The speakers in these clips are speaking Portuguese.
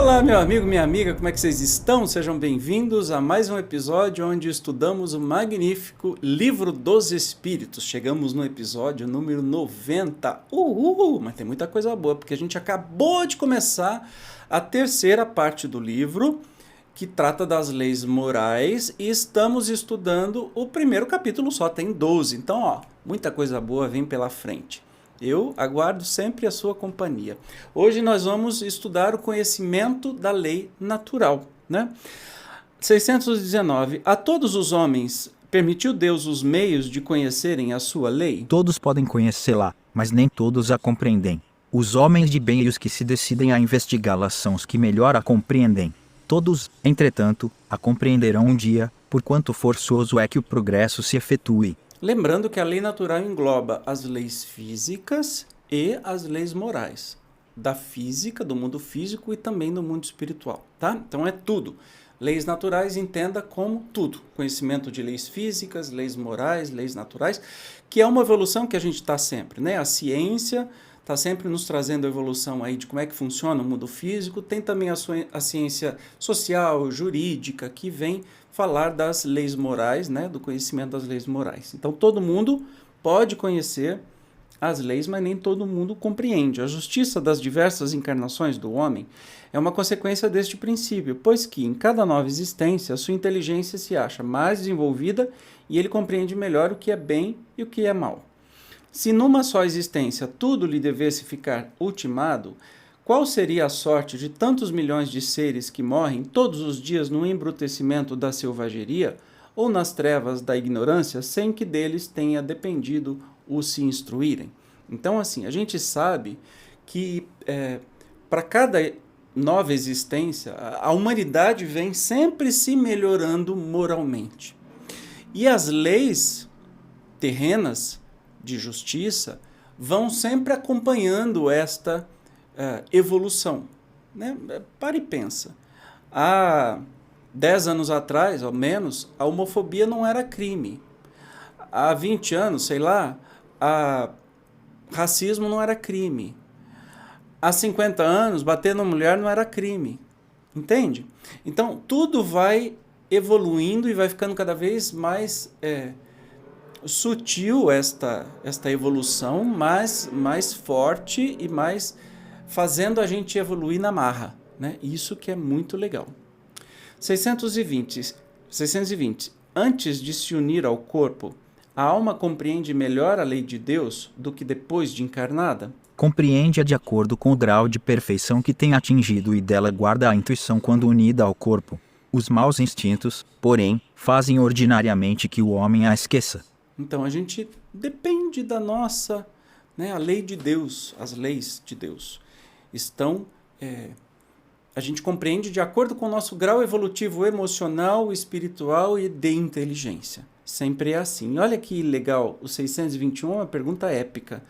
Olá, meu amigo, minha amiga, como é que vocês estão? Sejam bem-vindos a mais um episódio onde estudamos o magnífico Livro dos Espíritos. Chegamos no episódio número 90. Mas tem muita coisa boa, porque a gente acabou de começar a terceira parte do livro, que trata das leis morais, e estamos estudando o primeiro capítulo só, tem 12. Então, muita coisa boa vem pela frente. Eu aguardo sempre a sua companhia. Hoje nós vamos estudar o conhecimento da lei natural, né? 619. A todos os homens permitiu Deus os meios de conhecerem a sua lei? Todos podem conhecê-la, mas nem todos a compreendem. Os homens de bem e os que se decidem a investigá-la são os que melhor a compreendem. Todos, entretanto, a compreenderão um dia, porquanto forçoso é que o progresso se efetue. Lembrando que a lei natural engloba as leis físicas e as leis morais. Da física, do mundo físico e também do mundo espiritual, tá? Então é tudo. Leis naturais entenda como tudo. Conhecimento de leis físicas, leis morais, leis naturais, que é uma evolução que a gente está sempre, né? A ciência está sempre nos trazendo a evolução aí de como é que funciona o mundo físico. Tem também a ciência social, jurídica, que vem falar das leis morais, né, do conhecimento das leis morais. Então, todo mundo pode conhecer as leis, mas nem todo mundo compreende. A justiça das diversas encarnações do homem é uma consequência deste princípio, pois que, em cada nova existência, a sua inteligência se acha mais desenvolvida e ele compreende melhor o que é bem e o que é mal. Se numa só existência tudo lhe devesse ficar ultimado, qual seria a sorte de tantos milhões de seres que morrem todos os dias no embrutecimento da selvageria ou nas trevas da ignorância, sem que deles tenha dependido os se instruírem? Então, assim, a gente sabe que para cada nova existência, a humanidade vem sempre se melhorando moralmente. E as leis terrenas de justiça vão sempre acompanhando esta evolução, né? Para e pensa. Há 10 anos atrás, ao menos, a homofobia não era crime. Há 20 anos, sei lá, racismo não era crime. Há 50 anos, bater na mulher não era crime. Entende? Então, tudo vai evoluindo e vai ficando cada vez mais sutil esta evolução, mas mais forte e mais fazendo a gente evoluir na marra, né? Isso que é muito legal. 620. Antes de se unir ao corpo, a alma compreende melhor a lei de Deus do que depois de encarnada? Compreende-a de acordo com o grau de perfeição que tem atingido e dela guarda a intuição quando unida ao corpo. Os maus instintos, porém, fazem ordinariamente que o homem a esqueça. Então a gente depende da nossa, né, a lei de Deus, as leis de Deus estão, a gente compreende de acordo com o nosso grau evolutivo emocional, espiritual e de inteligência. Sempre é assim. Olha que legal, o 621 é uma pergunta épica.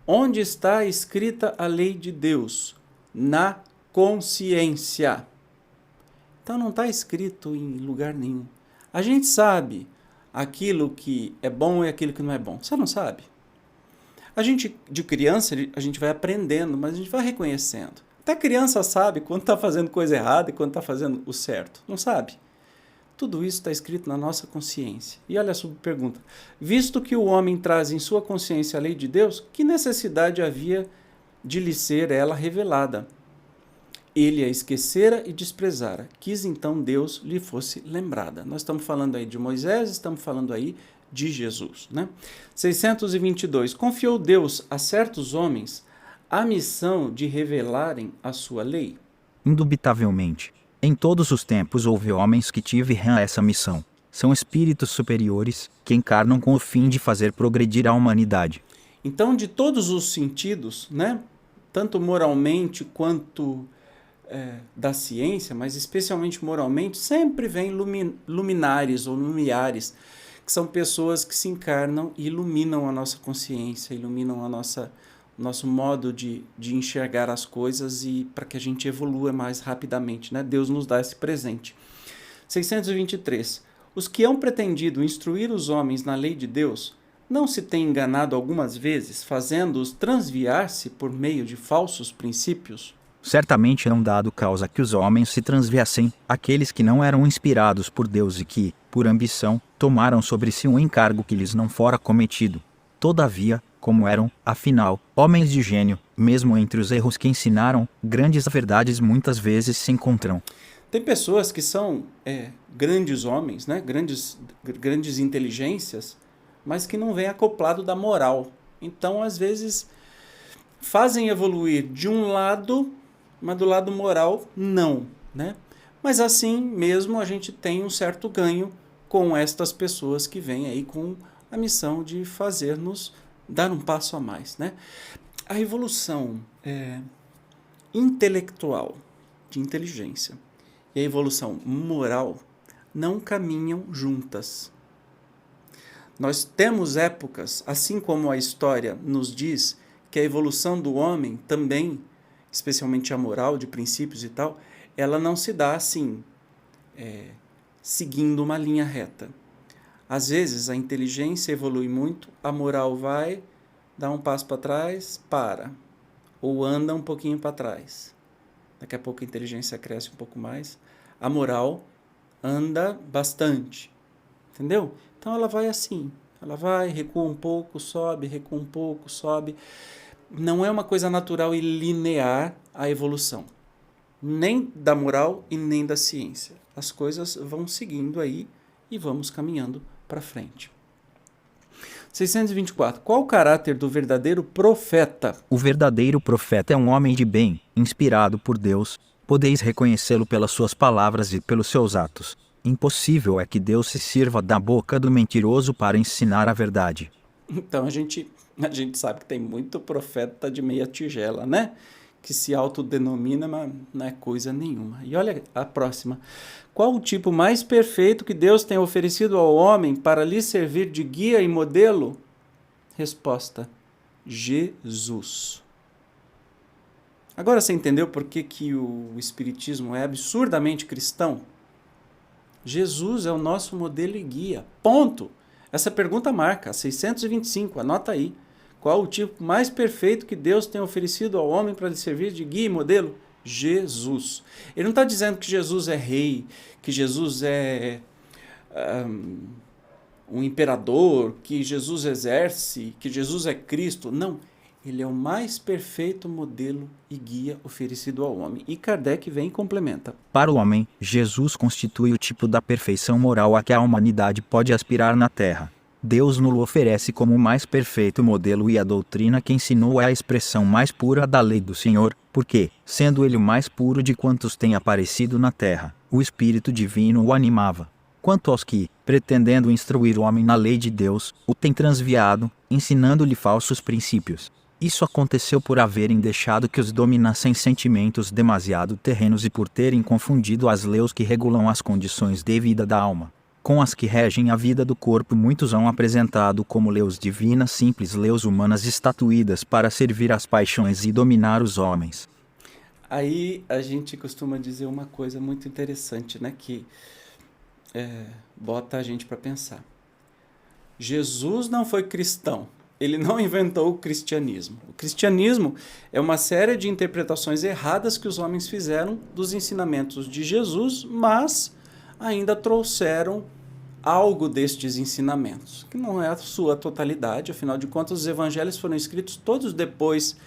Onde está escrita a lei de Deus? Na consciência. Então não está escrito em lugar nenhum. A gente sabe aquilo que é bom e aquilo que não é bom. Você não sabe? A gente, de criança, a gente vai aprendendo, mas a gente vai reconhecendo. Até a criança sabe quando está fazendo coisa errada e quando está fazendo o certo. Não sabe? Tudo isso está escrito na nossa consciência. E olha a sua pergunta. Visto que o homem traz em sua consciência a lei de Deus, que necessidade havia de lhe ser ela revelada? Ele a esquecera e desprezara. Quis então Deus lhe fosse lembrada. Nós estamos falando aí de Moisés, estamos falando aí de Jesus, né? 622. Confiou Deus a certos homens a missão de revelarem a sua lei? Indubitavelmente. Em todos os tempos houve homens que tiveram essa missão. São espíritos superiores que encarnam com o fim de fazer progredir a humanidade. Então, de todos os sentidos, né? Tanto moralmente quanto da ciência, mas especialmente moralmente, sempre vem luminares ou lumiares, que são pessoas que se encarnam e iluminam a nossa consciência, iluminam nosso modo de enxergar as coisas e para que a gente evolua mais rapidamente, né? Deus nos dá esse presente. 623. Os que hão pretendido instruir os homens na lei de Deus não se têm enganado algumas vezes, fazendo-os transviar-se por meio de falsos princípios? Certamente não dado causa que os homens se transviassem, aqueles que não eram inspirados por Deus e que, por ambição, tomaram sobre si um encargo que lhes não fora cometido. Todavia, como eram, afinal, homens de gênio, mesmo entre os erros que ensinaram, grandes verdades muitas vezes se encontram. Tem pessoas que são grandes homens, né? Grandes inteligências, mas que não vêm acoplado da moral. Então, às vezes, fazem evoluir de um lado, mas do lado moral, não, né? Mas assim mesmo a gente tem um certo ganho com estas pessoas que vêm aí com a missão de fazer-nos dar um passo a mais, né? A evolução intelectual, de inteligência, e a evolução moral não caminham juntas. Nós temos épocas, assim como a história nos diz, que a evolução do homem também, especialmente a moral, de princípios e tal, ela não se dá assim, seguindo uma linha reta. Às vezes a inteligência evolui muito, a moral vai, dá um passo para trás, para, ou anda um pouquinho para trás. Daqui a pouco a inteligência cresce um pouco mais, a moral anda bastante, entendeu? Então ela vai assim, ela vai, recua um pouco, sobe, recua um pouco, sobe. Não é uma coisa natural e linear a evolução, nem da moral e nem da ciência. As coisas vão seguindo aí e vamos caminhando para frente. 624. Qual o caráter do verdadeiro profeta? O verdadeiro profeta é um homem de bem, inspirado por Deus. Podeis reconhecê-lo pelas suas palavras e pelos seus atos. Impossível é que Deus se sirva da boca do mentiroso para ensinar a verdade. Então a gente sabe que tem muito profeta de meia tigela, né? Que se autodenomina, mas não é coisa nenhuma. E olha a próxima. Qual o tipo mais perfeito que Deus tem oferecido ao homem para lhe servir de guia e modelo? Resposta: Jesus. Agora você entendeu por que o Espiritismo é absurdamente cristão? Jesus é o nosso modelo e guia. Ponto. Essa pergunta marca 625, anota aí. Qual o tipo mais perfeito que Deus tem oferecido ao homem para lhe servir de guia e modelo? Jesus. Ele não está dizendo que Jesus é rei, que Jesus é um imperador, que Jesus exerce, que Jesus é Cristo. Não. Ele é o mais perfeito modelo e guia oferecido ao homem. E Kardec vem e complementa. Para o homem, Jesus constitui o tipo da perfeição moral a que a humanidade pode aspirar na Terra. Deus nos oferece como o mais perfeito modelo e a doutrina que ensinou é a expressão mais pura da lei do Senhor, porque, sendo ele o mais puro de quantos tem aparecido na Terra, o Espírito Divino o animava. Quanto aos que, pretendendo instruir o homem na lei de Deus, o têm transviado, ensinando-lhe falsos princípios. Isso aconteceu por haverem deixado que os dominassem sentimentos demasiado terrenos e por terem confundido as leis que regulam as condições de vida da alma com as que regem a vida do corpo. Muitos hão apresentado como leis divinas simples leis humanas estatuídas para servir às paixões e dominar os homens. Aí a gente costuma dizer uma coisa muito interessante, né? Que bota a gente para pensar. Jesus não foi cristão. Ele não inventou o cristianismo. O cristianismo é uma série de interpretações erradas que os homens fizeram dos ensinamentos de Jesus, mas ainda trouxeram algo destes ensinamentos, que não é a sua totalidade. Afinal de contas, os evangelhos foram escritos todos depois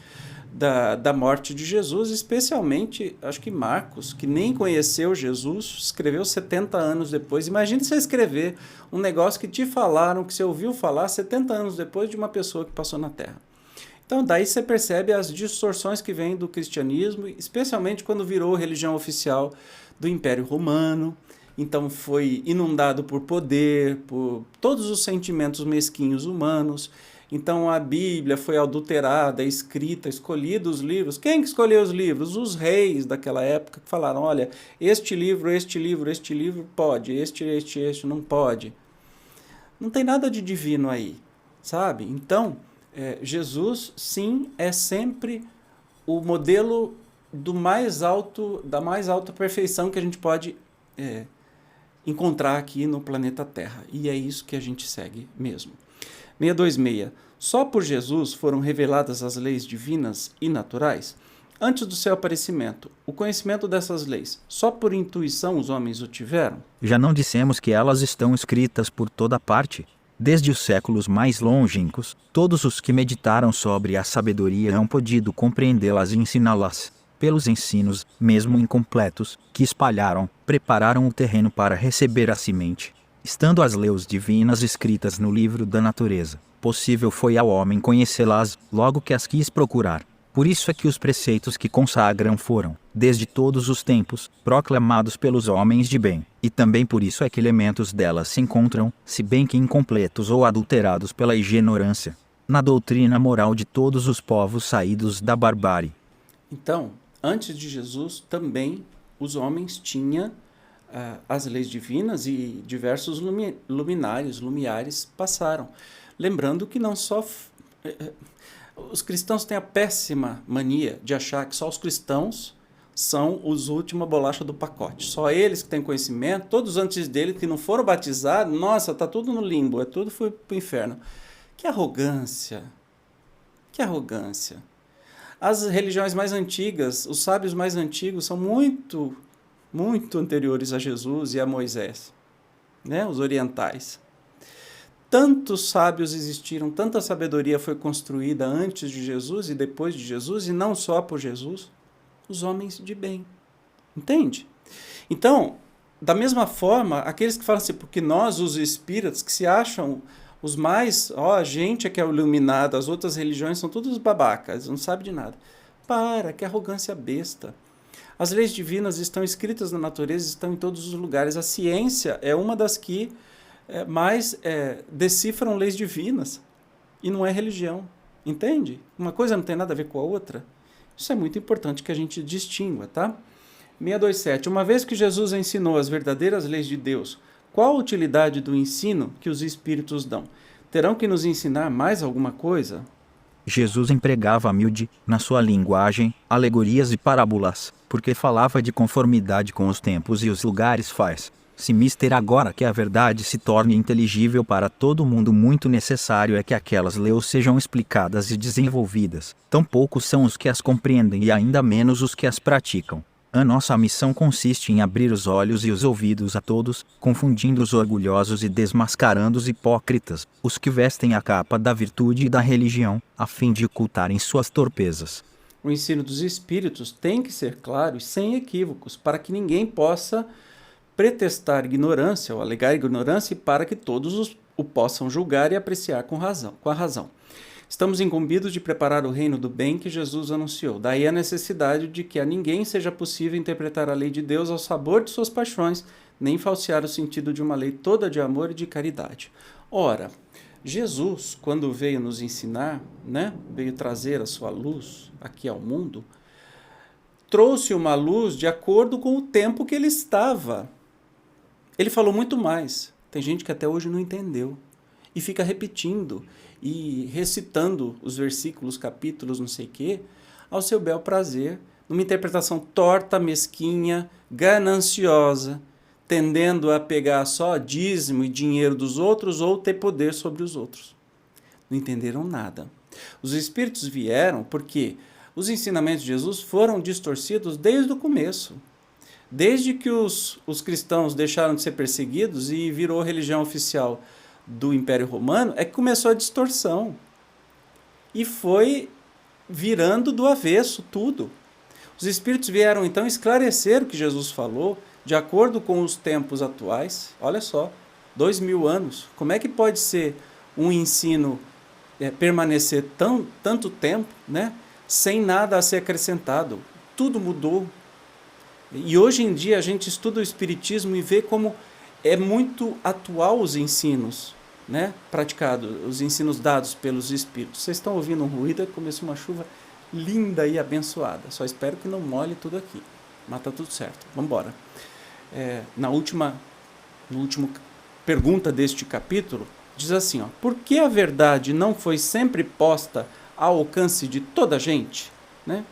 da morte de Jesus, especialmente, acho que Marcos, que nem conheceu Jesus, escreveu 70 anos depois. Imagina você escrever um negócio que te falaram, que você ouviu falar 70 anos depois de uma pessoa que passou na Terra. Então, daí você percebe as distorções que vêm do cristianismo, especialmente quando virou religião oficial do Império Romano. Então, foi inundado por poder, por todos os sentimentos mesquinhos humanos. Então a Bíblia foi adulterada, escrita, escolhidos os livros. Quem que escolheu os livros? Os reis daquela época que falaram, olha, este livro pode, este não pode. Não tem nada de divino aí, sabe? Então, Jesus, sim, é sempre o modelo da mais alta perfeição que a gente pode encontrar aqui no planeta Terra. E é isso que a gente segue mesmo. 626. Só por Jesus foram reveladas as leis divinas e naturais? Antes do seu aparecimento, o conhecimento dessas leis, só por intuição os homens o tiveram? Já não dissemos que elas estão escritas por toda parte? Desde os séculos mais longínquos, todos os que meditaram sobre a sabedoria hão podido compreendê-las e ensiná-las. Pelos ensinos, mesmo incompletos, que espalharam, prepararam o terreno para receber a semente. Estando as leis divinas escritas no livro da natureza, possível foi ao homem conhecê-las, logo que as quis procurar. Por isso é que os preceitos que consagram foram, desde todos os tempos, proclamados pelos homens de bem, e também por isso é que elementos delas se encontram, se bem que incompletos ou adulterados pela ignorância, na doutrina moral de todos os povos saídos da barbárie. Então, antes de Jesus, também os homens tinham as leis divinas e diversos luminares passaram. Lembrando que não só... Os cristãos têm a péssima mania de achar que só os cristãos são os última bolacha do pacote. Só eles que têm conhecimento, todos antes dele que não foram batizados, nossa, tá tudo no limbo, tudo foi pro inferno. Que arrogância! Que arrogância! As religiões mais antigas, os sábios mais antigos são muito anteriores a Jesus e a Moisés, né? Os orientais. Tantos sábios existiram, tanta sabedoria foi construída antes de Jesus e depois de Jesus, e não só por Jesus, os homens de bem. Entende? Então, da mesma forma, aqueles que falam assim, porque nós, os espíritas, que se acham os mais, a gente é que é iluminado, as outras religiões são todos babacas, não sabem de nada. Que arrogância besta. As leis divinas estão escritas na natureza, estão em todos os lugares. A ciência é uma das que mais decifram leis divinas, e não é religião, entende? Uma coisa não tem nada a ver com a outra. Isso é muito importante que a gente distingua, tá? 627. Uma vez que Jesus ensinou as verdadeiras leis de Deus, qual a utilidade do ensino que os espíritos dão? Terão que nos ensinar mais alguma coisa? Jesus empregava humilde, na sua linguagem, alegorias e parábolas, porque falava de conformidade com os tempos e os lugares se mister agora que a verdade se torne inteligível para todo mundo, muito necessário é que aquelas leis sejam explicadas e desenvolvidas. Tão poucos são os que as compreendem e ainda menos os que as praticam. A nossa missão consiste em abrir os olhos e os ouvidos a todos, confundindo os orgulhosos e desmascarando os hipócritas, os que vestem a capa da virtude e da religião, a fim de ocultarem suas torpezas. O ensino dos espíritos tem que ser claro e sem equívocos, para que ninguém possa pretextar ignorância ou alegar ignorância, e para que todos o possam julgar e apreciar com a razão. Estamos incumbidos de preparar o reino do bem que Jesus anunciou. Daí a necessidade de que a ninguém seja possível interpretar a lei de Deus ao sabor de suas paixões, nem falsear o sentido de uma lei toda de amor e de caridade. Ora, Jesus, quando veio nos ensinar, né, veio trazer a sua luz aqui ao mundo, trouxe uma luz de acordo com o tempo que ele estava. Ele falou muito mais. Tem gente que até hoje não entendeu e fica repetindo e recitando os versículos, capítulos, não sei o quê, ao seu bel prazer, numa interpretação torta, mesquinha, gananciosa, tendendo a pegar só dízimo e dinheiro dos outros ou ter poder sobre os outros. Não entenderam nada. Os espíritos vieram porque os ensinamentos de Jesus foram distorcidos desde o começo. Desde que os cristãos deixaram de ser perseguidos e virou religião oficial do Império Romano, é que começou a distorção. E foi virando do avesso tudo. Os espíritos vieram então esclarecer o que Jesus falou, de acordo com os tempos atuais. Olha só, 2000 anos. Como é que pode ser um ensino permanecer tanto tempo, né, sem nada a ser acrescentado? Tudo mudou. E hoje em dia a gente estuda o Espiritismo e vê como é muito atual os ensinos, né, praticados, os ensinos dados pelos Espíritos. Vocês estão ouvindo um ruído, começou uma chuva linda e abençoada. Só espero que não molhe tudo aqui, mas está tudo certo. Vamos embora. Na última pergunta deste capítulo, diz assim, por que a verdade não foi sempre posta ao alcance de toda a gente? Né?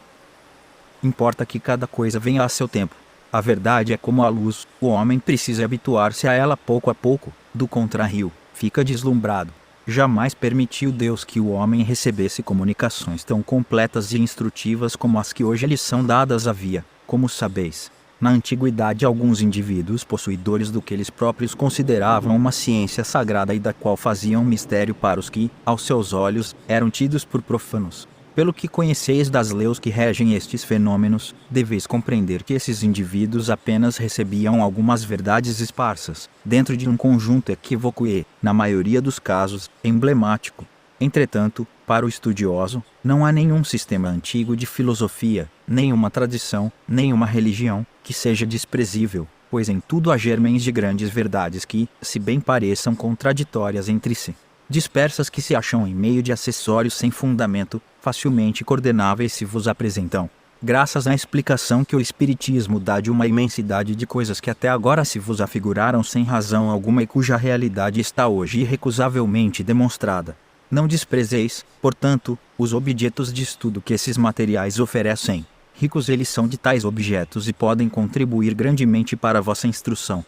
Importa que cada coisa venha a seu tempo. A verdade é como a luz, o homem precisa habituar-se a ela pouco a pouco, do contrário, fica deslumbrado. Jamais permitiu Deus que o homem recebesse comunicações tão completas e instrutivas como as que hoje lhes são dadas havia, como sabeis, na antiguidade alguns indivíduos possuidores do que eles próprios consideravam uma ciência sagrada e da qual faziam mistério para os que, aos seus olhos, eram tidos por profanos. Pelo que conheceis das leis que regem estes fenômenos, deveis compreender que esses indivíduos apenas recebiam algumas verdades esparsas, dentro de um conjunto equívoco e, na maioria dos casos, emblemático. Entretanto, para o estudioso, não há nenhum sistema antigo de filosofia, nenhuma tradição, nenhuma religião, que seja desprezível, pois em tudo há germens de grandes verdades que, se bem pareçam contraditórias entre si, dispersas que se acham em meio de acessórios sem fundamento, facilmente coordenáveis se vos apresentam, graças à explicação que o Espiritismo dá de uma imensidade de coisas que até agora se vos afiguraram sem razão alguma e cuja realidade está hoje irrecusavelmente demonstrada. Não desprezeis, portanto, os objetos de estudo que esses materiais oferecem. Ricos eles são de tais objetos e podem contribuir grandemente para a vossa instrução.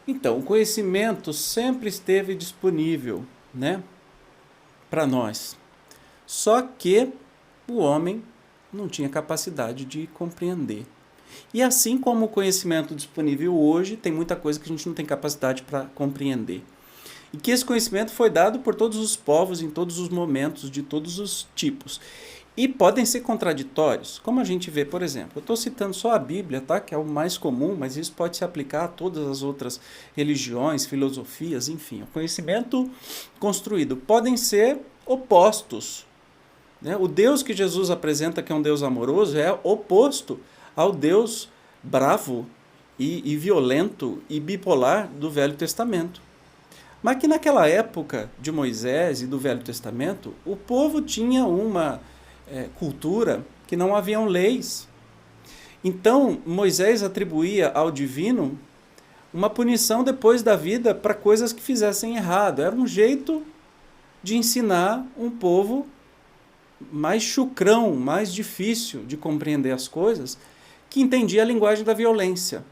Então, o conhecimento sempre esteve disponível, né, para nós. Só que o homem não tinha capacidade de compreender. E assim como o conhecimento disponível hoje, tem muita coisa que a gente não tem capacidade para compreender. E que esse conhecimento foi dado por todos os povos, em todos os momentos, de todos os tipos. E podem ser contraditórios, como a gente vê, por exemplo, eu estou citando só a Bíblia, tá? Que é o mais comum, mas isso pode se aplicar a todas as outras religiões, filosofias, enfim. O conhecimento construído podem ser opostos, né? O Deus que Jesus apresenta, que é um Deus amoroso, é oposto ao Deus bravo e violento e bipolar do Velho Testamento. Mas que naquela época de Moisés e do Velho Testamento, o povo tinha uma cultura que não haviam leis. Então, Moisés atribuía ao divino uma punição depois da vida para coisas que fizessem errado. Era um jeito de ensinar um povo mais chucrão, mais difícil de compreender as coisas, que entendia a linguagem da violência.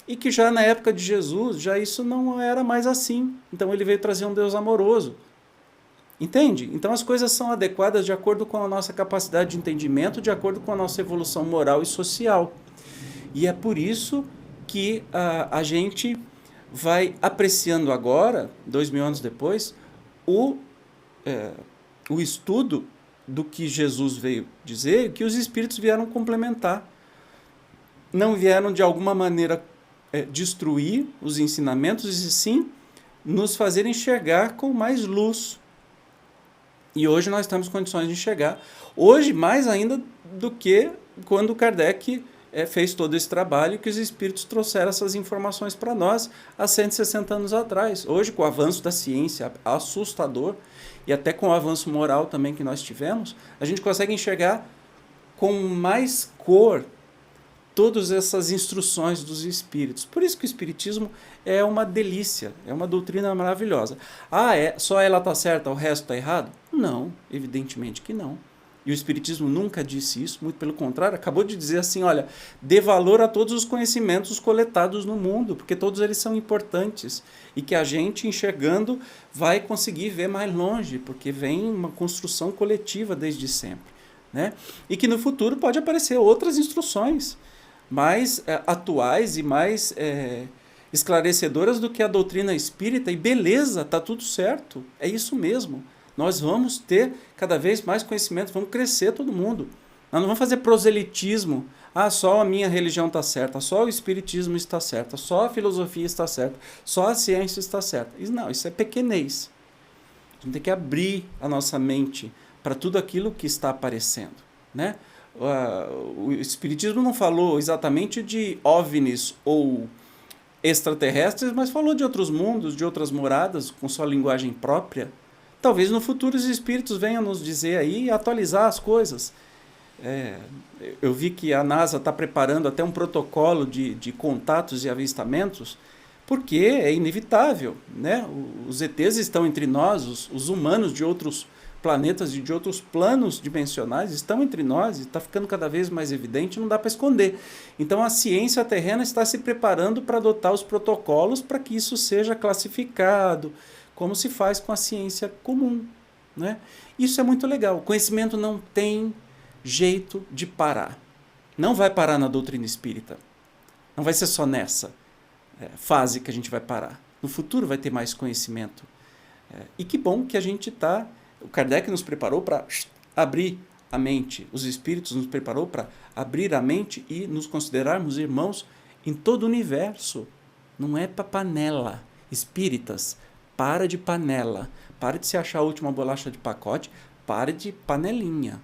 E que já na época de Jesus, já isso não era mais assim. Então ele veio trazer um Deus amoroso. Entende? Então as coisas são adequadas de acordo com a nossa capacidade de entendimento, de acordo com a nossa evolução moral e social. E é por isso que a gente vai apreciando agora, 2000 anos depois, o estudo do que Jesus veio dizer, que os Espíritos vieram complementar. Não vieram de alguma maneira destruir os ensinamentos, e sim nos fazer enxergar com mais luz. E hoje nós temos condições de enxergar. Hoje, mais ainda do que quando Kardec fez todo esse trabalho, que os espíritos trouxeram essas informações para nós há 160 anos atrás. Hoje, com o avanço da ciência assustador, e até com o avanço moral também que nós tivemos, a gente consegue enxergar com mais cor todas essas instruções dos espíritos. Por isso que o espiritismo é uma delícia, é uma doutrina maravilhosa. Só ela está certa, o resto está errado? Não, evidentemente que não. E o espiritismo nunca disse isso, muito pelo contrário, acabou de dizer assim, olha, dê valor a todos os conhecimentos coletados no mundo, porque todos eles são importantes, e que a gente, enxergando, vai conseguir ver mais longe, porque vem uma construção coletiva desde sempre, né? E que no futuro pode aparecer outras instruções mais atuais e mais esclarecedoras do que a doutrina espírita, e beleza, está tudo certo, é isso mesmo. Nós vamos ter cada vez mais conhecimento, vamos crescer todo mundo. Nós não vamos fazer proselitismo, só a minha religião está certa, só o espiritismo está certo, só a filosofia está certa, só a ciência está certa. Não, isso é pequenez. A gente tem que abrir a nossa mente para tudo aquilo que está aparecendo, né? O espiritismo não falou exatamente de OVNIs ou extraterrestres, mas falou de outros mundos, de outras moradas, com sua linguagem própria. Talvez no futuro os espíritos venham nos dizer aí e atualizar as coisas. Eu vi que a NASA está preparando até um protocolo de contatos e avistamentos, porque é inevitável, né? Os ETs estão entre nós, os humanos de outros planetas e de outros planos dimensionais estão entre nós, e está ficando cada vez mais evidente, não dá para esconder. Então a ciência terrena está se preparando para adotar os protocolos para que isso seja classificado, como se faz com a ciência comum, né? Isso é muito legal. O conhecimento não tem jeito de parar. Não vai parar na doutrina espírita. Não vai ser só nessa fase que a gente vai parar. No futuro vai ter mais conhecimento. E que bom que a gente está... O Kardec nos preparou para abrir a mente. Os espíritos nos preparou para abrir a mente e nos considerarmos irmãos em todo o universo. Não é para panela. Espíritas, para de panela. Para de se achar a última bolacha de pacote. Para de panelinha.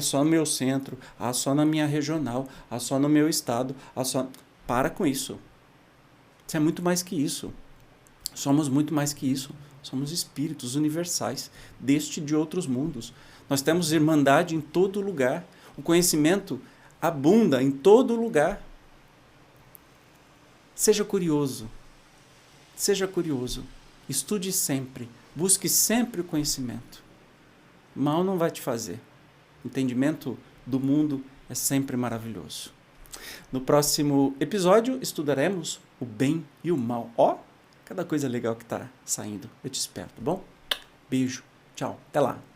Só no meu centro. Só na minha regional. Só no meu estado. Só... Para com isso. Isso é muito mais que isso. Somos muito mais que isso. Somos espíritos universais, deste e de outros mundos. Nós temos irmandade em todo lugar. O conhecimento abunda em todo lugar. Seja curioso. Seja curioso. Estude sempre. Busque sempre o conhecimento. Mal não vai te fazer. O entendimento do mundo é sempre maravilhoso. No próximo episódio, estudaremos o bem e o mal. Cada coisa legal que está saindo. Eu te espero, tá bom? Beijo. Tchau. Até lá.